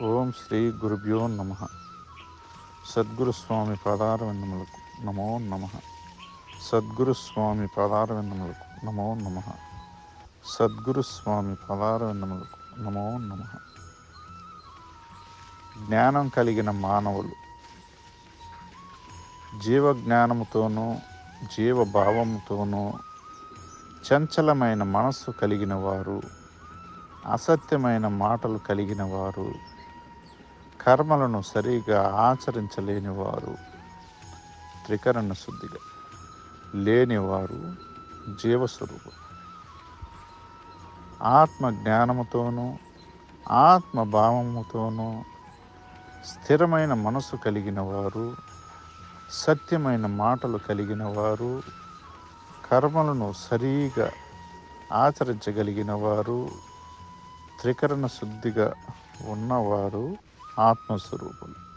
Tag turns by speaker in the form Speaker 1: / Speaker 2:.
Speaker 1: ఓం శ్రీ గురుభ్యో నమ. సద్గురుస్వామి పాదారవిందములకు నమో నమ. సద్గురుస్వామి పాదారవిందములకు నమో నమ. సద్గురుస్వామి పాదారవిందములకు నమో నమ. జ్ఞానం కలిగిన మానవులు జీవజ్ఞానముతోనూ జీవభావముతోనూ చంచలమైన మనస్సు కలిగిన వారు, అసత్యమైన మాటలు కలిగిన వారు, కర్మలను సరిగా ఆచరించలేని వారు, త్రికరణ శుద్ధిగా లేనివారు జీవస్వరూపం. ఆత్మ జ్ఞానముతోనూ ఆత్మభావముతోనూ స్థిరమైన మనసు కలిగిన వారు, సత్యమైన మాటలు కలిగిన వారు, కర్మలను సరిగా ఆచరించగలిగిన వారు, త్రికరణ శుద్ధిగా ఉన్నవారు ఆత్మస్వరూపులు.